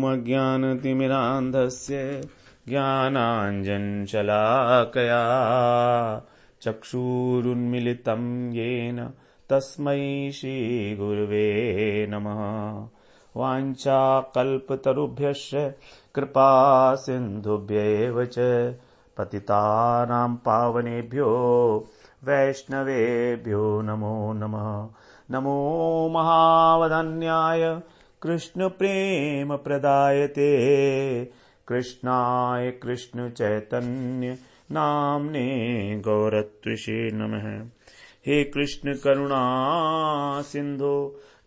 अज्ञानतिमिरान्धस्य ज्ञानाञ्जनशलाकया चक्षुरुन्मिलितं येन तस्मै श्रीगुरवे नमः। वाञ्छाकल्पतरुभ्यश्च कृपा सिन्धुभ्यैव च पतितानां पावनेभ्यो वैष्णवेभ्यो नमो नमः। नमो महावदन्याय कृष्णप्रेमप्रदायते कृष्णाय कृष्णचैतन्य नाम्ने गौरत्विषे नमः। हे कृष्ण करुणा सिंधो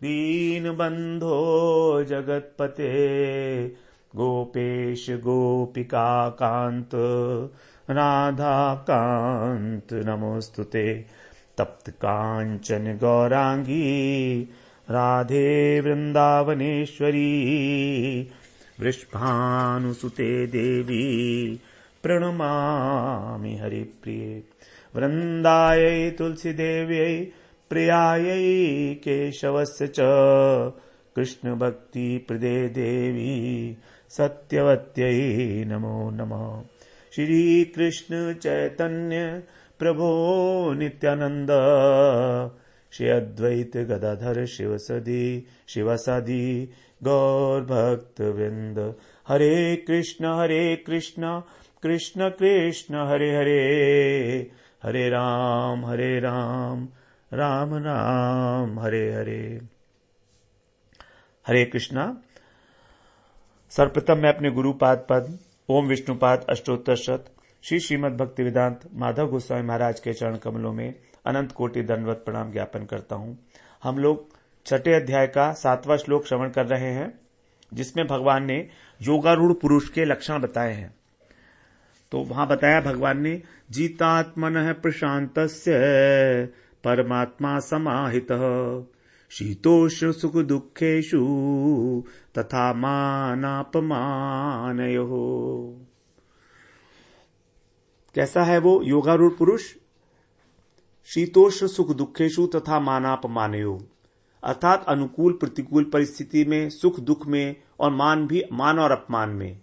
दीनबंधो जगत्पते गोपेश गोपिका कांत राधा कांत नमोस्तुते। तप्त कांचन गौरांगी राधे वृंदावनेश्वरी वृषभानुसुते देवी प्रणमामि हरिप्रिये। वृंदायै तुलसीदेव्यै प्रियायै केशवस्य च कृष्णभक्तिप्रदे देवी सत्यवत्यै नमो नमः। श्री कृष्ण चैतन्य प्रभो नित्यानंद श्री अद्वैत गदाधर शिवसदि गौर भक्त वृंद। हरे कृष्ण कृष्ण कृष्ण हरे हरे हरे राम राम राम हरे हरे। हरे कृष्णा। सर्वप्रथम मैं अपने गुरुपाद पद ओम विष्णुपाद अष्टोत्तर शत श्री श्रीमद् भक्ति वेदांत माधव गोस्वामी महाराज के चरण कमलों में अनंत कोटि दंडवत प्रणाम ज्ञापन करता हूं। हम लोग छठे अध्याय का 7वां श्लोक श्रवण कर रहे हैं, जिसमें भगवान ने योगारूढ़ पुरुष के लक्षण बताए हैं। तो वहां बताया भगवान ने जीतात्मनः प्रशांतस्य परमात्मा समाहितः शीतोष्ण सुख दुखेषु तथा मानापमानयोः। कैसा है वो योगारूढ़ पुरुष? शीतोष्ण सुख दुखेषु तथा मानापमानयोः, अर्थात अनुकूल प्रतिकूल परिस्थिति में, सुख दुख में और मान और अपमान में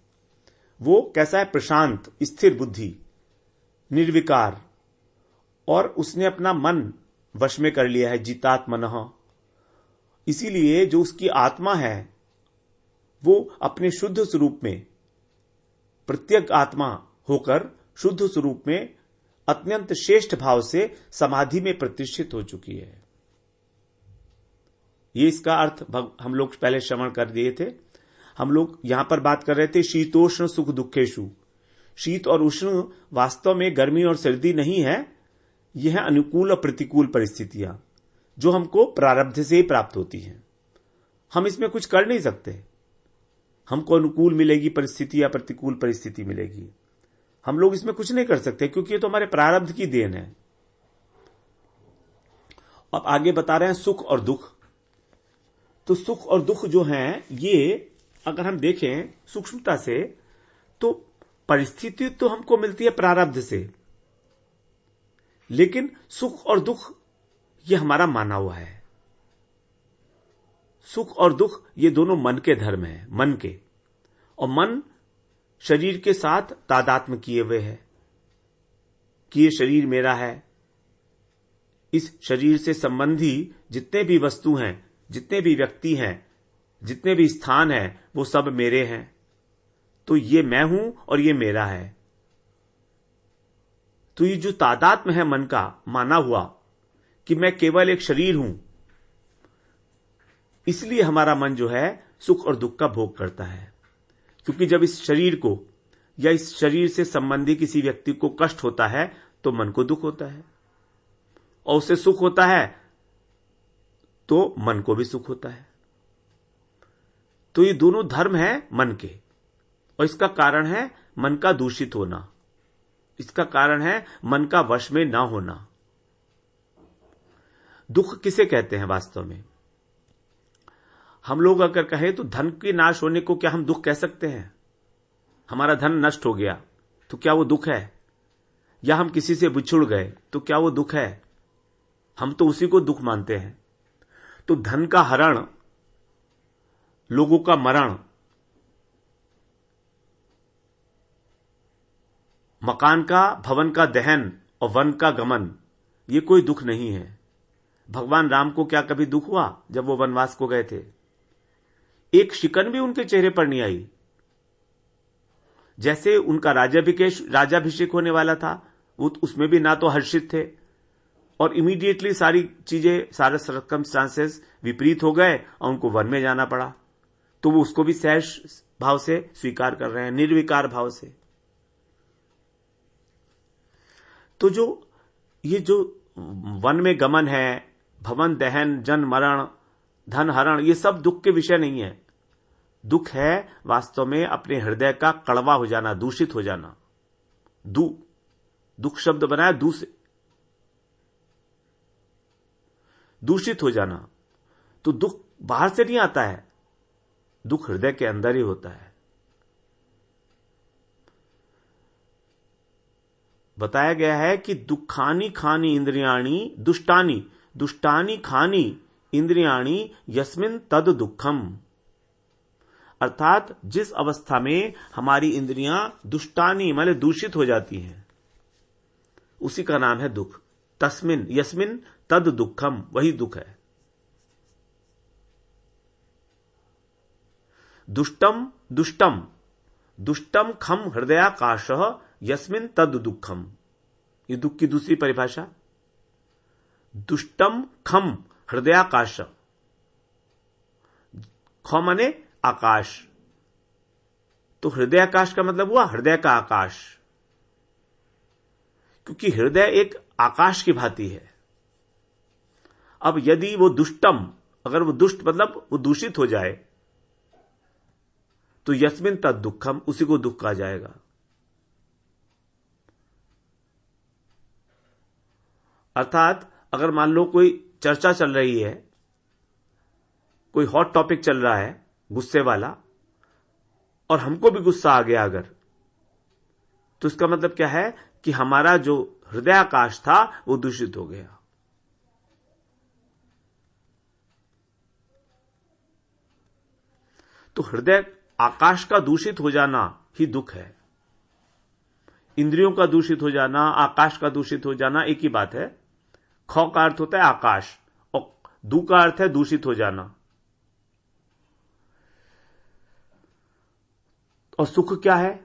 वो कैसा है? प्रशांत, स्थिर बुद्धि, निर्विकार, और उसने अपना मन वश में कर लिया है। जितात्मनः, इसीलिए जो उसकी आत्मा है वो अपने शुद्ध स्वरूप में, प्रत्येक आत्मा होकर शुद्ध स्वरूप में अत्यंत श्रेष्ठ भाव से समाधि में प्रतिष्ठित हो चुकी है। ये इसका अर्थ हम लोग पहले श्रवण कर दिए थे। हम लोग यहां पर बात कर रहे थे शीतोष्ण सुख दुखेषु। शीत और उष्ण वास्तव में गर्मी और सर्दी नहीं है, यह है अनुकूल और प्रतिकूल परिस्थितियां जो हमको प्रारब्ध से ही प्राप्त होती हैं। हम इसमें कुछ कर नहीं सकते। हमको अनुकूल मिलेगी परिस्थिति या प्रतिकूल परिस्थिति मिलेगी, हम लोग इसमें कुछ नहीं कर सकते, क्योंकि ये तो हमारे प्रारब्ध की देन है। अब आगे बता रहे हैं सुख और दुख। तो सुख और दुख जो हैं, ये अगर हम देखें सूक्ष्मता से तो परिस्थिति तो हमको मिलती है प्रारब्ध से, लेकिन सुख और दुख ये हमारा माना हुआ है। सुख और दुख ये दोनों मन के धर्म हैं, मन के। और मन शरीर के साथ तादात्म्य किए हुए है कि ये शरीर मेरा है। इस शरीर से संबंधी जितने भी वस्तु हैं, जितने भी व्यक्ति हैं, जितने भी स्थान हैं, वो सब मेरे हैं। तो ये मैं हूं और ये मेरा है। तो ये जो तादात्म्य है मन का माना हुआ कि मैं केवल एक शरीर हूं, इसलिए हमारा मन जो है सुख और दुख का भोग करता है। क्योंकि जब इस शरीर को या इस शरीर से संबंधी किसी व्यक्ति को कष्ट होता है तो मन को दुख होता है, और उसे सुख होता है तो मन को भी सुख होता है। तो ये दोनों धर्म है मन के, और इसका कारण है मन का दूषित होना, इसका कारण है मन का वश में ना होना। दुख किसे कहते हैं वास्तव में? हम लोग अगर कहें तो धन के नाश होने को क्या हम दुख कह सकते हैं? हमारा धन नष्ट हो गया तो क्या वो दुख है? या हम किसी से बिछुड़ गए तो क्या वो दुख है? हम तो उसी को दुख मानते हैं। तो धन का हरण, लोगों का मरण, मकान का, भवन का दहन और वन का गमन, ये कोई दुख नहीं है। भगवान राम को क्या कभी दुख हुआ जब वो वनवास को गए थे? एक शिकन भी उनके चेहरे पर नहीं आई। जैसे उनका राज्याभिषेक होने वाला था, वो उसमें भी ना तो हर्षित थे, और इमीडिएटली सारी चीजें, सारे सर्कमस्टांसेस विपरीत हो गए और उनको वन में जाना पड़ा। तो वो उसको भी सहज भाव से स्वीकार कर रहे हैं, निर्विकार भाव से। तो ये जो वन में गमन है, भवन दहन, जन मरण, धन हरण, ये सब दुख के विषय नहीं है। दुख है वास्तव में अपने हृदय का कड़वा हो जाना, दूषित हो जाना। दुख शब्द बनाया दू से, दूषित हो जाना। तो दुख बाहर से नहीं आता है, दुख हृदय के अंदर ही होता है। बताया गया है कि दुखानी खानी इंद्रियाणी दुष्टानी, दुष्टानी खानी इंद्रियाणी यस्मिन तद दुखम। अर्थात जिस अवस्था में हमारी इंद्रियां दुष्टानी मतलब दूषित हो जाती हैं, उसी का नाम है दुख। तस्मिन यस्मिन तद दुखम, वही दुख है। दुष्टम दुष्टम दुष्टम खम हृदयाकाश यस्मिन तद दुखम, ये दुख की दूसरी परिभाषा। दुष्टम खम हृदयाकाश, ख माने आकाश, तो हृदयाकाश का मतलब हुआ हृदय का आकाश, क्योंकि हृदय एक आकाश की भांति है। अब यदि वो दुष्टम, अगर वो दुष्ट मतलब वो दूषित हो जाए, तो यस्मिन तद दुखम, उसी को दुख कहा जाएगा। अर्थात अगर मान लो कोई चर्चा चल रही है, कोई हॉट टॉपिक चल रहा है गुस्से वाला, और हमको भी गुस्सा आ गया अगर, तो इसका मतलब क्या है कि हमारा जो हृदयाकाश था वो दूषित हो गया। तो हृदय आकाश का दूषित हो जाना ही दुख है। इंद्रियों का दूषित हो जाना, आकाश का दूषित हो जाना एक ही बात है। ख का अर्थ होता है आकाश और दू का अर्थ है दूषित हो जाना। और सुख क्या है?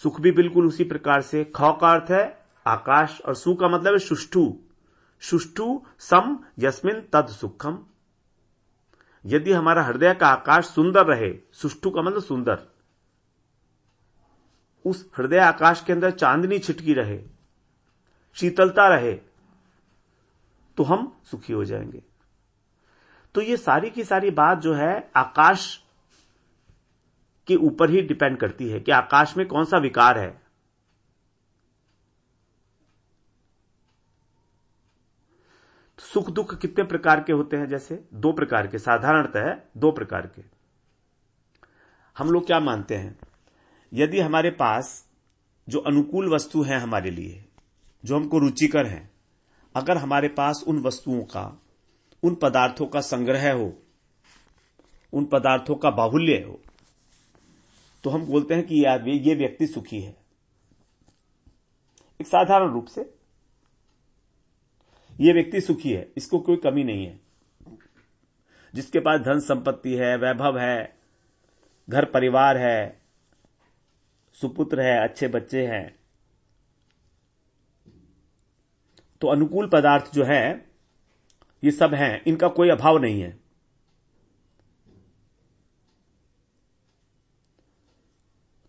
सुख भी बिल्कुल उसी प्रकार से। ख का अर्थ है आकाश और सु का मतलब है सुष्ठु। सुष्ठु सम यस्मिन तद सुखम। यदि हमारा हृदय का आकाश सुंदर रहे, सुष्ठु का मतलब सुंदर, उस हृदय आकाश के अंदर चांदनी छिटकी रहे, शीतलता रहे, तो हम सुखी हो जाएंगे। तो ये सारी की सारी बात जो है आकाश के ऊपर ही डिपेंड करती है कि आकाश में कौन सा विकार है। सुख दुख कितने प्रकार के होते हैं? जैसे दो प्रकार के, साधारणतः दो प्रकार के। हम लोग क्या मानते हैं, यदि हमारे पास जो अनुकूल वस्तु है हमारे लिए, जो हमको रुचिकर है, अगर हमारे पास उन वस्तुओं का, उन पदार्थों का संग्रह हो, उन पदार्थों का बाहुल्य हो, तो हम बोलते हैं कि यार ये व्यक्ति सुखी है। एक साधारण रूप से ये व्यक्ति सुखी है, इसको कोई कमी नहीं है। जिसके पास धन संपत्ति है, वैभव है, घर परिवार है, सुपुत्र है, अच्छे बच्चे हैं, तो अनुकूल पदार्थ जो है ये सब हैं, इनका कोई अभाव नहीं है।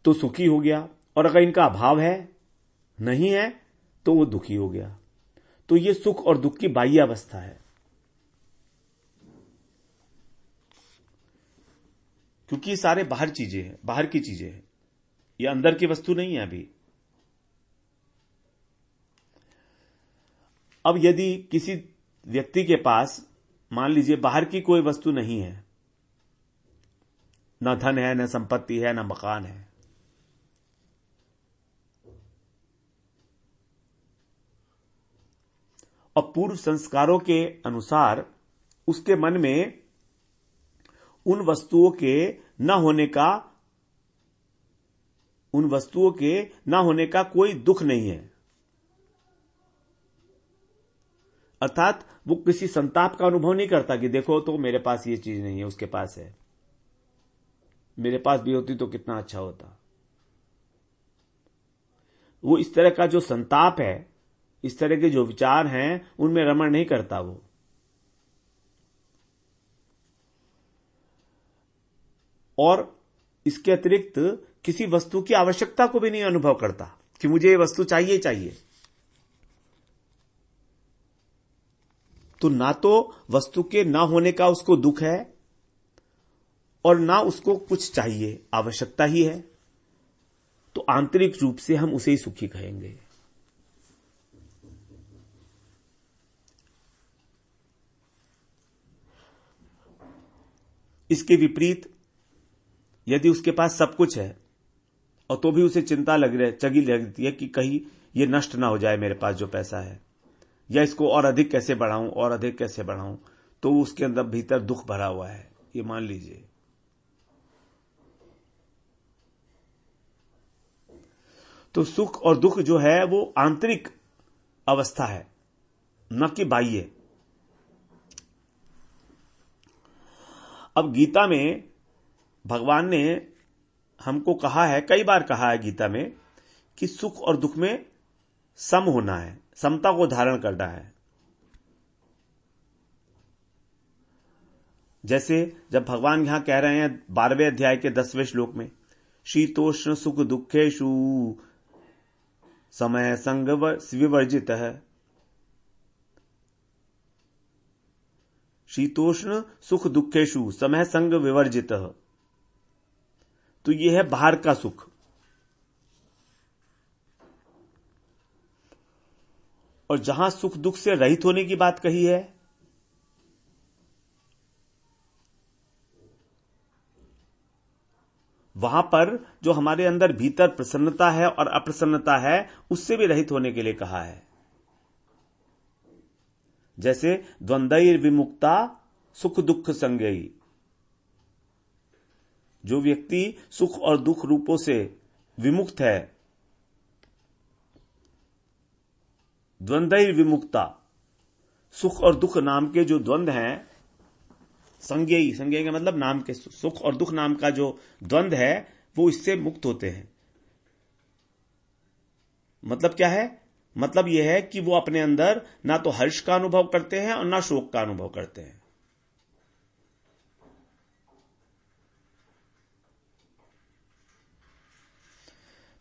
तो सुखी हो गया। और अगर इनका अभाव है, नहीं है, तो वो दुखी हो गया। तो ये सुख और दुख की बाह्य अवस्था है, क्योंकि ये सारे बाहर चीजें हैं, बाहर की चीजें हैं, ये अंदर की वस्तु नहीं है अभी। अब यदि किसी व्यक्ति के पास मान लीजिए बाहर की कोई वस्तु नहीं है, न धन है, न संपत्ति है, न मकान है, और पूर्व संस्कारों के अनुसार उसके मन में उन वस्तुओं के न होने का उन वस्तुओं के ना होने का कोई दुख नहीं है, अर्थात वो किसी संताप का अनुभव नहीं करता कि देखो तो मेरे पास ये चीज नहीं है, उसके पास है, मेरे पास भी होती तो कितना अच्छा होता। वो इस तरह का जो संताप है, इस तरह के जो विचार हैं, उनमें रमण नहीं करता वो। और इसके अतिरिक्त किसी वस्तु की आवश्यकता को भी नहीं अनुभव करता कि मुझे ये वस्तु चाहिए चाहिए। तो ना तो वस्तु के ना होने का उसको दुख है और ना उसको कुछ चाहिए, आवश्यकता ही है। तो आंतरिक रूप से हम उसे ही सुखी कहेंगे। इसके विपरीत यदि उसके पास सब कुछ है और तो भी उसे चिंता चगी लगती है कि कहीं ये नष्ट ना हो जाए मेरे पास जो पैसा है, या इसको और अधिक कैसे बढ़ाऊं और अधिक कैसे बढ़ाऊं, तो उसके अंदर भीतर दुख भरा हुआ है, ये मान लीजिए। तो सुख और दुख जो है वो आंतरिक अवस्था है, न कि बाह्य। अब गीता में भगवान ने हमको कहा है, कई बार कहा है गीता में, कि सुख और दुख में सम होना है, समता को धारण करना है। जैसे जब भगवान यहां कह रहे हैं 12वें अध्याय के 10वें श्लोक में, शीतोष्ण सुख दुखेषु समय संग विवर्जित है। शीतोष्ण सुख दुखेषु समय संग विवर्जित। तो यह है बाहर का सुख। और जहां सुख दुख से रहित होने की बात कही है, वहां पर जो हमारे अंदर भीतर प्रसन्नता है और अप्रसन्नता है, उससे भी रहित होने के लिए कहा है। जैसे द्वंद्वैर विमुक्ता सुख दुख संज्ञेयी। जो व्यक्ति सुख और दुख रूपों से विमुक्त है, द्वंद्वैर विमुक्ता, सुख और दुख नाम के जो द्वंद्व हैं, संज्ञेयी, संज्ञेय का मतलब नाम के, सुख और दुख नाम का जो द्वंद्व है वो इससे मुक्त होते हैं। मतलब क्या है? मतलब यह है कि वो अपने अंदर ना तो हर्ष का अनुभव करते हैं और ना शोक का अनुभव करते हैं।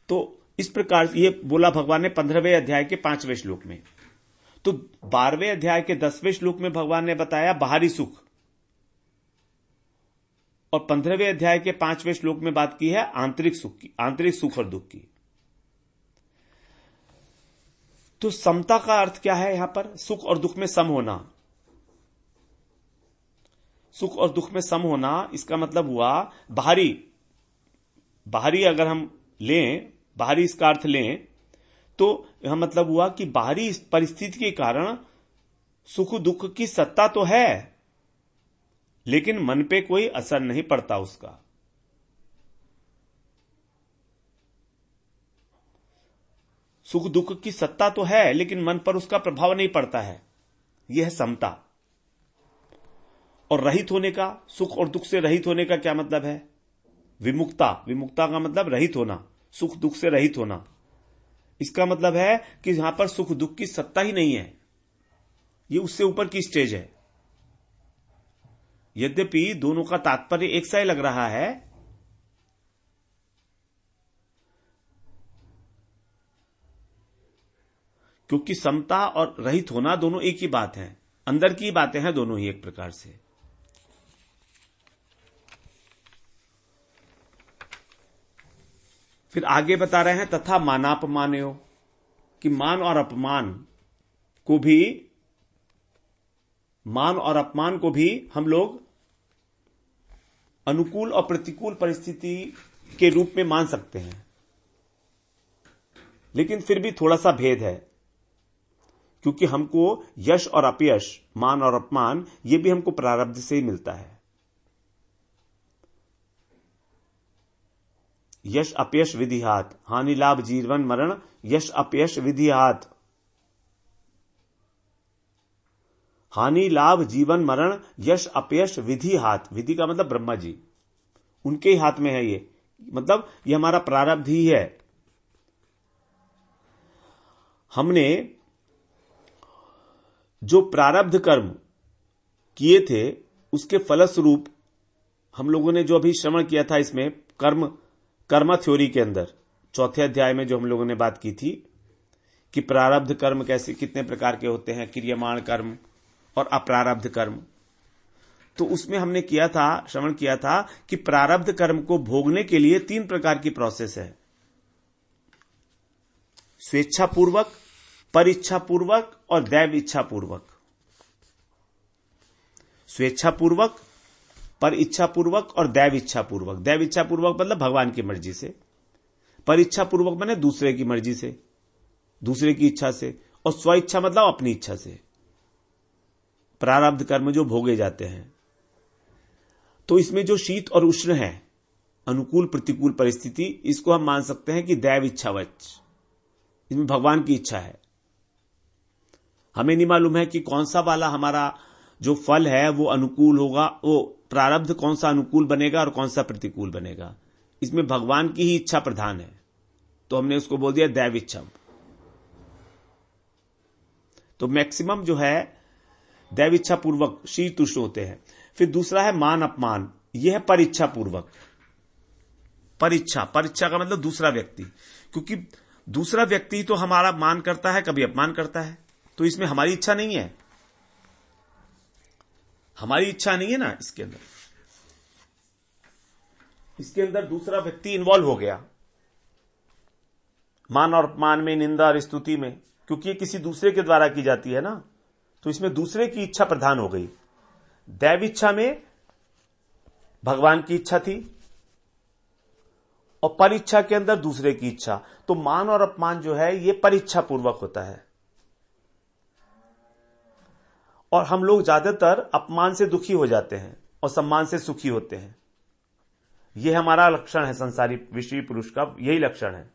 तो इस प्रकार ये बोला भगवान ने 15वें अध्याय के 5वें श्लोक में। तो 12वें अध्याय के 10वें श्लोक में भगवान ने बताया बाहरी सुख, और 15वें अध्याय के 5वें श्लोक में बात की है आंतरिक सुख की, आंतरिक सुख और दुख की। तो समता का अर्थ क्या है यहां पर? सुख और दुख में सम होना। सुख और दुख में सम होना, इसका मतलब हुआ बाहरी अगर हम लें, बाहरी इसका अर्थ लें, तो यह मतलब हुआ कि बाहरी परिस्थिति के कारण सुख दुख की सत्ता तो है, लेकिन मन पे कोई असर नहीं पड़ता उसका। सुख दुख की सत्ता तो है, लेकिन मन पर उसका प्रभाव नहीं पड़ता है। यह है समता। और रहित होने का, सुख और दुख से रहित होने का क्या मतलब है? विमुक्ता। विमुक्ता का मतलब रहित होना, सुख दुख से रहित होना। इसका मतलब है कि यहां पर सुख दुख की सत्ता ही नहीं है, ये उससे ऊपर की स्टेज है। यद्यपि दोनों का तात्पर्य एक सा ही लग रहा है, क्योंकि समता और रहित होना दोनों एक ही बात है, अंदर की बातें हैं दोनों ही एक प्रकार से। फिर आगे बता रहे हैं तथा मानापमानयो, कि मान और अपमान को भी हम लोग अनुकूल और प्रतिकूल परिस्थिति के रूप में मान सकते हैं। लेकिन फिर भी थोड़ा सा भेद है, क्योंकि हमको यश और अपयश, मान और अपमान, ये भी हमको प्रारब्ध से ही मिलता है। यश अपयश विधिहात, हानि लाभ जीवन मरण, यश अपयश विधिहात, हानि लाभ जीवन मरण, यश अपयश विधि हाथ। विधि का मतलब ब्रह्मा जी, उनके ही हाथ में है ये, मतलब ये हमारा प्रारब्ध ही है। हमने जो प्रारब्ध कर्म किए थे उसके फलस्वरूप हम लोगों ने जो अभी श्रवण किया था इसमें कर्म थ्योरी के अंदर चौथे अध्याय में जो हम लोगों ने बात की थी कि प्रारब्ध कर्म कैसे कितने प्रकार के होते हैं, क्रियमाण कर्म और अप्रारब्ध कर्म। तो उसमें हमने श्रवण किया था कि प्रारब्ध कर्म को भोगने के लिए 3 प्रकार की प्रोसेस है, स्वेच्छापूर्वक, परिच्छापूर्वक और दैव इच्छापूर्वक। स्वेच्छापूर्वक, पर इच्छापूर्वक और दैव इच्छापूर्वक। दैव इच्छापूर्वक मतलब भगवान की मर्जी से, पर इच्छापूर्वक माने दूसरे की मर्जी से, दूसरे की इच्छा से, और स्व इच्छा मतलब अपनी इच्छा से प्रारब्ध कर्म जो भोगे जाते हैं। तो इसमें जो शीत और उष्ण है, अनुकूल प्रतिकूल परिस्थिति, इसको हम मान सकते हैं कि दैव इच्छावच, इसमें भगवान की इच्छा है। हमें नहीं मालूम है कि कौन सा वाला हमारा जो फल है वो अनुकूल होगा, वो प्रारब्ध कौन सा अनुकूल बनेगा और कौन सा प्रतिकूल बनेगा, इसमें भगवान की ही इच्छा प्रधान है। तो हमने उसको बोल दिया दैव इच्छा। तो मैक्सिमम जो है दैव इच्छा पूर्वक शीत उष्ण होते हैं। फिर दूसरा है मान अपमान, यह है परीक्षा पूर्वक। परीक्षा का मतलब दूसरा व्यक्ति, क्योंकि दूसरा व्यक्ति तो हमारा मान करता है, कभी अपमान करता है, तो इसमें हमारी इच्छा नहीं है, हमारी इच्छा नहीं है ना इसके अंदर दूसरा व्यक्ति इन्वॉल्व हो गया मान और अपमान में, निंदा और स्तुति में, क्योंकि ये किसी दूसरे के द्वारा की जाती है ना, तो इसमें दूसरे की इच्छा प्रधान हो गई। दैव इच्छा में भगवान की इच्छा थी और परीक्षा के अंदर दूसरे की इच्छा। तो मान और अपमान जो है ये परीक्षा पूर्वक होता है, और हम लोग ज्यादातर अपमान से दुखी हो जाते हैं और सम्मान से सुखी होते हैं। यह हमारा लक्षण है, संसारी विषयी पुरुष का यही लक्षण है।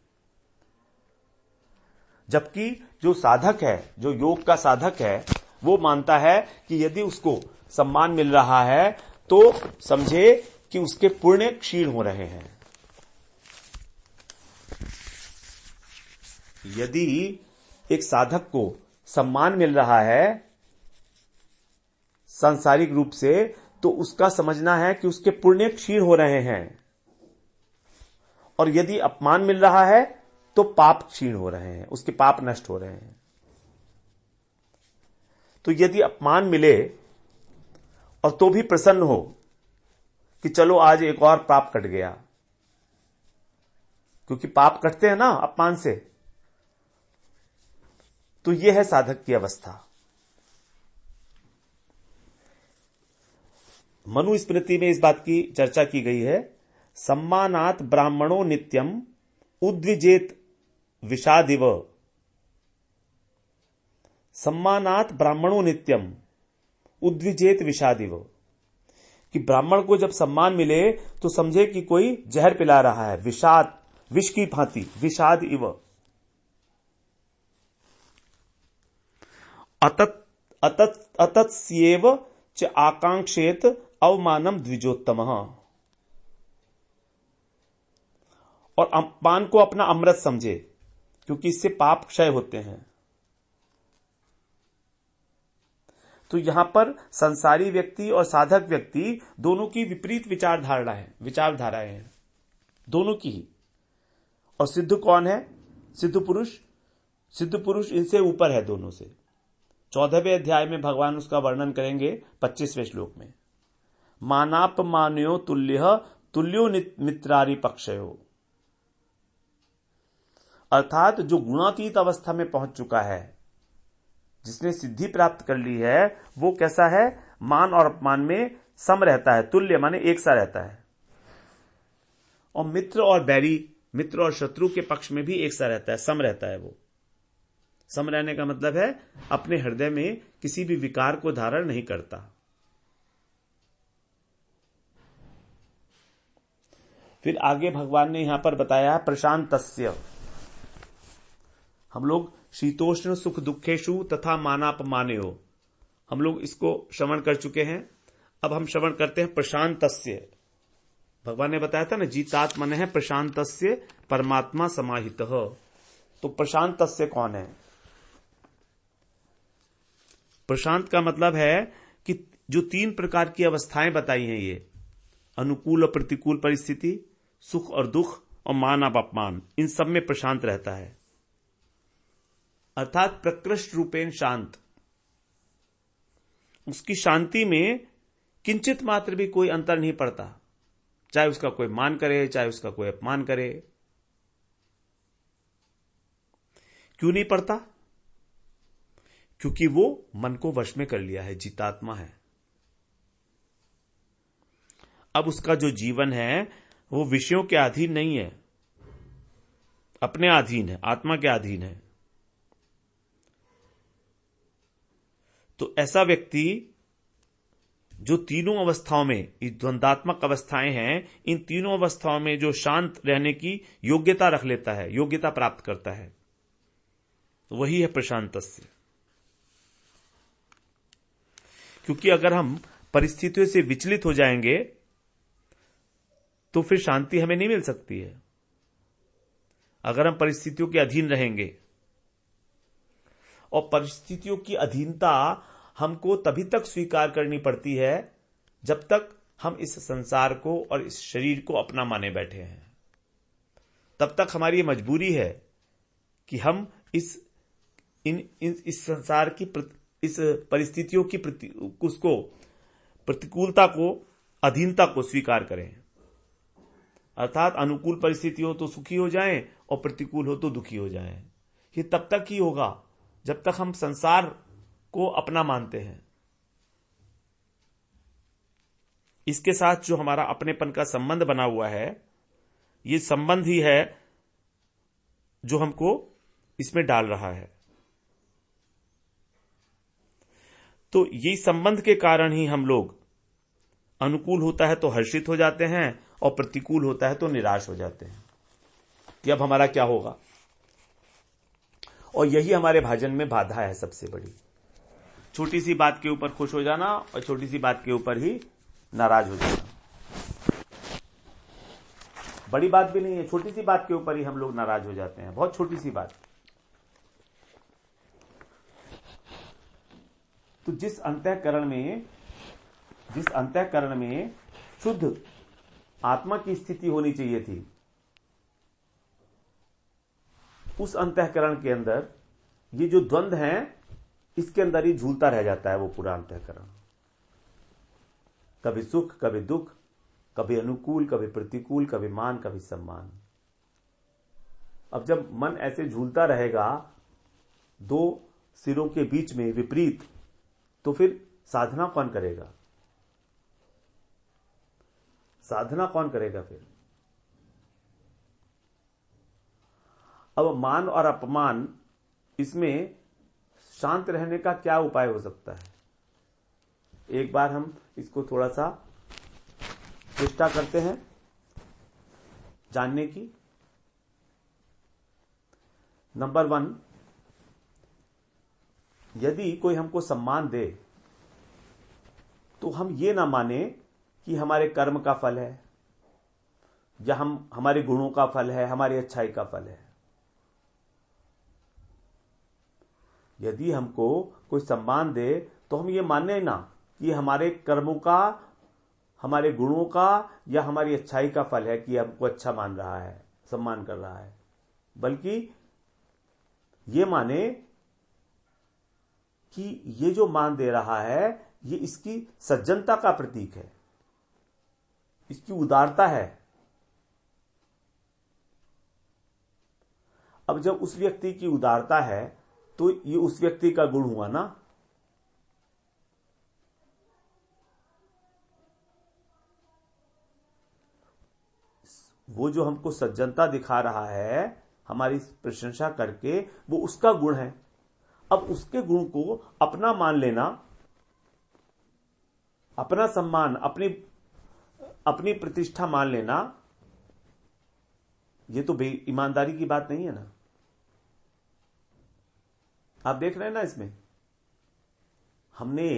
जबकि जो साधक है, जो योग का साधक है, वो मानता है कि यदि उसको सम्मान मिल रहा है तो समझे कि उसके पुण्य क्षीण हो रहे हैं। यदि एक साधक को सम्मान मिल रहा है सांसारिक रूप से, तो उसका समझना है कि उसके पुण्य क्षीण हो रहे हैं, और यदि अपमान मिल रहा है तो पाप क्षीण हो रहे हैं, उसके पाप नष्ट हो रहे हैं। तो यदि अपमान मिले और तो भी प्रसन्न हो कि चलो आज एक और पाप कट गया, क्योंकि पाप कटते हैं ना अपमान से, तो यह है साधक की अवस्था। मनुस्मृति में इस बात की चर्चा की गई है, सम्मानात् ब्राह्मणो नित्यम उद्विजेत विषादिव। सम्मानात् ब्राह्मणो नित्यम उद्विजेत विषादिव, कि ब्राह्मण को जब सम्मान मिले तो समझे कि कोई जहर पिला रहा है, विषाद, विष की भांति, विषाद इव। अतत्स्येव च आकांक्षेत अवमानम द्विजोत्तमः। और अपमान को अपना अमृत समझे, क्योंकि इससे पाप क्षय होते हैं। तो यहां पर संसारी व्यक्ति और साधक व्यक्ति दोनों की विपरीत विचारधाराएं हैं, दोनों की ही। और सिद्ध कौन है? सिद्ध पुरुष इनसे ऊपर है दोनों से। 14वें अध्याय में भगवान उसका वर्णन करेंगे 25वें श्लोक में। मानापमान्यो तुल्यो मित्रारि पक्षयो, अर्थात जो गुणातीत अवस्था में पहुंच चुका है, जिसने सिद्धि प्राप्त कर ली है, वो कैसा है? मान और अपमान में सम रहता है, तुल्य माने एक सा रहता है, और मित्र और बैरी, मित्र और शत्रु के पक्ष में भी एक सा रहता है, सम रहता है। वो सम रहने का मतलब है अपने हृदय में किसी भी विकार को धारण नहीं करता। फिर आगे भगवान ने यहां पर बताया है प्रशांतस्य। हम लोग शीतोष्ण सुख दुखेशु तथा मानापमानयो, हम लोग इसको श्रवण कर चुके हैं। अब हम श्रवण करते हैं प्रशांतस्य। भगवान ने बताया था ना, जीतात्मन है प्रशांतस्य परमात्मा समाहितः। तो प्रशांतस्य कौन है? प्रशांत का मतलब है कि जो 3 प्रकार की अवस्थाएं बताई हैं, ये अनुकूल और प्रतिकूल परिस्थिति, सुख और दुख और मान और अपमान, इन सब में प्रशांत रहता है, अर्थात प्रकृष्ट रूपेण शांत। उसकी शांति में किंचित मात्र भी कोई अंतर नहीं पड़ता, चाहे उसका कोई मान करे चाहे उसका कोई अपमान करे। क्यों नहीं पड़ता? क्योंकि वो मन को वश में कर लिया है, जीतात्मा है। अब उसका जो जीवन है वो विषयों के अधीन नहीं है, अपने अधीन है, आत्मा के अधीन है। तो ऐसा व्यक्ति जो तीनों अवस्थाओं में, ये द्वंद्वात्मक अवस्थाएं हैं, इन तीनों अवस्थाओं में जो शांत रहने की योग्यता रख लेता है, योग्यता प्राप्त करता है, तो वही है प्रशांतस्य। क्योंकि अगर हम परिस्थितियों से विचलित हो जाएंगे तो फिर शांति हमें नहीं मिल सकती है। अगर हम परिस्थितियों के अधीन रहेंगे, और परिस्थितियों की अधीनता हमको तभी तक स्वीकार करनी पड़ती है जब तक हम इस संसार को और इस शरीर को अपना माने बैठे हैं। तब तक हमारी मजबूरी है कि हम इस संसार की इस परिस्थितियों की उसको प्रतिकूलता को, अधीनता को स्वीकार करें। अर्थात अनुकूल परिस्थिति हो तो सुखी हो जाएं और प्रतिकूल हो तो दुखी हो जाएं। ये तब तक ही होगा जब तक हम संसार को अपना मानते हैं। इसके साथ जो हमारा अपनेपन का संबंध बना हुआ है, ये संबंध ही है जो हमको इसमें डाल रहा है। तो यही संबंध के कारण ही हम लोग, अनुकूल होता है तो हर्षित हो जाते हैं और प्रतिकूल होता है तो निराश हो जाते हैं कि अब हमारा क्या होगा। और यही हमारे भाजन में बाधा है सबसे बड़ी। छोटी सी बात के ऊपर खुश हो जाना और छोटी सी बात के ऊपर ही नाराज हो जाना। बड़ी बात भी नहीं है, छोटी सी बात के ऊपर ही हम लोग नाराज हो जाते हैं, बहुत छोटी सी बात। तो जिस अंतःकरण में शुद्ध आत्मा की स्थिति होनी चाहिए थी, उस अंतःकरण के अंदर ये जो द्वंद्व हैं, इसके अंदर ही झूलता रह जाता है वो पूरा अंतःकरण। कभी सुख कभी दुख, कभी अनुकूल कभी प्रतिकूल, कभी मान कभी सम्मान। अब जब मन ऐसे झूलता रहेगा दो सिरों के बीच में विपरीत, तो फिर साधना कौन करेगा? साधना कौन करेगा फिर? अब मान और अपमान, इसमें शांत रहने का क्या उपाय हो सकता है? एक बार हम इसको थोड़ा सा चेष्टा करते हैं जानने की। नंबर 1, यदि कोई हमको सम्मान दे तो हम ये ना माने कि हमारे कर्म का फल है या हमारे गुणों का फल है, हमारी अच्छाई का फल है। यदि हमको कोई सम्मान दे तो हम ये माने ना कि हमारे कर्मों का, हमारे गुणों का या हमारी अच्छाई का फल है कि हमको अच्छा मान रहा है, सम्मान कर रहा है, बल्कि ये माने कि ये जो मान दे रहा है ये इसकी सज्जनता का प्रतीक है, इसकी उदारता है। अब जब उस व्यक्ति की उदारता है तो ये उस व्यक्ति का गुण हुआ ना। वो जो हमको सज्जनता दिखा रहा है हमारी प्रशंसा करके, वो उसका गुण है। अब उसके गुण को अपना मान लेना, अपना सम्मान, अपनी प्रतिष्ठा मान लेना, ये तो ईमानदारी की बात नहीं है ना। आप देख रहे हैं ना, इसमें हमने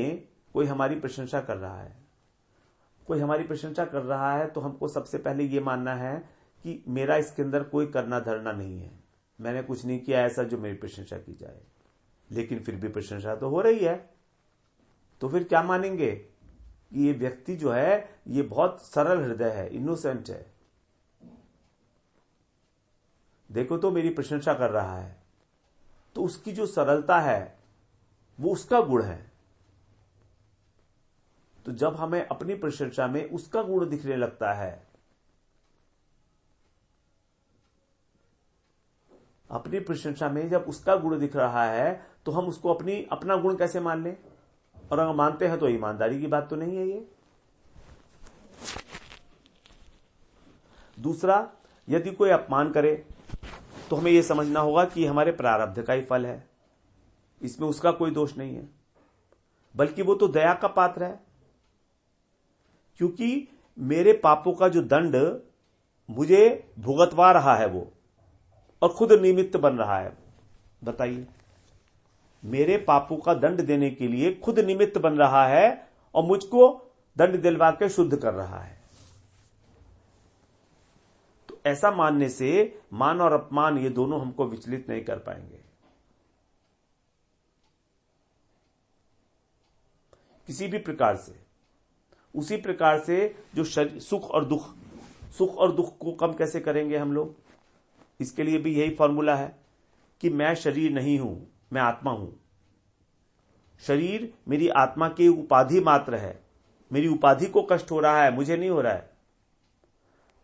कोई हमारी प्रशंसा कर रहा है, कोई हमारी प्रशंसा कर रहा है, तो हमको सबसे पहले ये मानना है कि मेरा इसके अंदर कोई करना धरना नहीं है, मैंने कुछ नहीं किया ऐसा जो मेरी प्रशंसा की जाए। लेकिन फिर भी प्रशंसा तो हो रही है, तो फिर क्या मानेंगे कि ये व्यक्ति जो है ये बहुत सरल हृदय है, इनोसेंट है। देखो तो मेरी प्रशंसा कर रहा है, तो उसकी जो सरलता है वो उसका गुण है। तो जब हमें अपनी प्रशंसा में उसका गुण दिखने लगता है, अपनी प्रशंसा में जब उसका गुण दिख रहा है, तो हम उसको अपना गुण कैसे मान लें? और अगर मानते हैं तो ईमानदारी की बात तो नहीं है ये। दूसरा, यदि कोई अपमान करे तो हमें यह समझना होगा कि हमारे प्रारब्ध का ही फल है, इसमें उसका कोई दोष नहीं है, बल्कि वो तो दया का पात्र है, क्योंकि मेरे पापों का जो दंड मुझे भुगतवा रहा है वो, और खुद निमित्त बन रहा है। बताइए, मेरे पापों का दंड देने के लिए खुद निमित्त बन रहा है और मुझको दंड दिलवा के शुद्ध कर रहा है। तो ऐसा मानने से मान और अपमान ये दोनों हमको विचलित नहीं कर पाएंगे। किसी भी प्रकार से, उसी प्रकार से जो सुख और दुख को कम कैसे करेंगे हम लोग? इसके लिए भी यही फॉर्मूला है कि मैं शरीर नहीं हूं, मैं आत्मा हूं। शरीर मेरी आत्मा की उपाधि मात्र है, मेरी उपाधि को कष्ट हो रहा है, मुझे नहीं हो रहा है।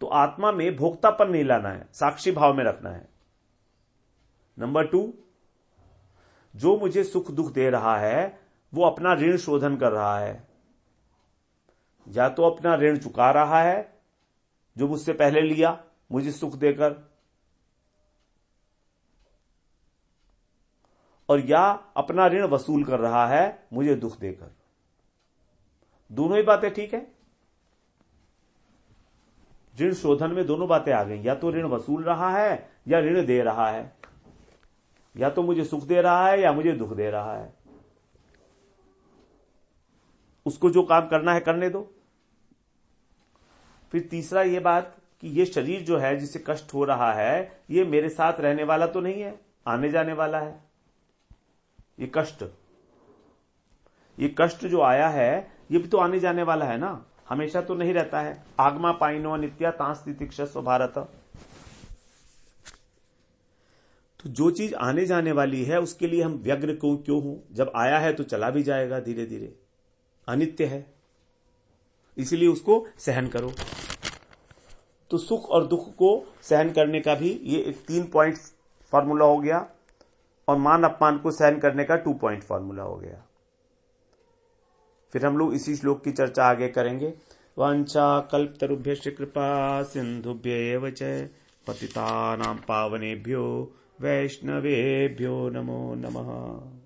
तो आत्मा में भोक्तापन नहीं लाना है, साक्षी भाव में रखना है। नंबर 2, जो मुझे सुख दुख दे रहा है वो अपना ऋण शोधन कर रहा है, या तो अपना ऋण चुका रहा है जो मुझसे पहले लिया मुझे सुख देकर, और या अपना ऋण वसूल कर रहा है मुझे दुख देकर। दोनों ही बातें ठीक है। ऋण शोधन में दोनों बातें आ गई, या तो ऋण वसूल रहा है या ऋण दे रहा है, या तो मुझे सुख दे रहा है या मुझे दुख दे रहा है। उसको जो काम करना है करने दो। फिर तीसरा ये बात कि ये शरीर जो है जिसे कष्ट हो रहा है ये मेरे साथ रहने वाला तो नहीं है, आने जाने वाला है। ये कष्ट जो आया है ये भी तो आने जाने वाला है ना, हमेशा तो नहीं रहता है। आगमा पाइनो नित्या तांस्ति तिक्षस्व भारत। तो जो चीज आने जाने वाली है उसके लिए हम व्यग्र क्यों हूं? जब आया है तो चला भी जाएगा धीरे धीरे, अनित्य है, इसलिए उसको सहन करो। तो सुख और दुख को सहन करने का भी ये एक 3 पॉइंट फॉर्मूला हो गया, और मान अपमान को सहन करने का 2 पॉइंट फॉर्मूला हो गया। फिर हम लोग इसी श्लोक की चर्चा आगे करेंगे। वांछा कल्पतरुभ्यश्च कृपा सिंधुभ्य एव च पतितानां पावनेभ्यो वैष्णवेभ्यो नमो नमः।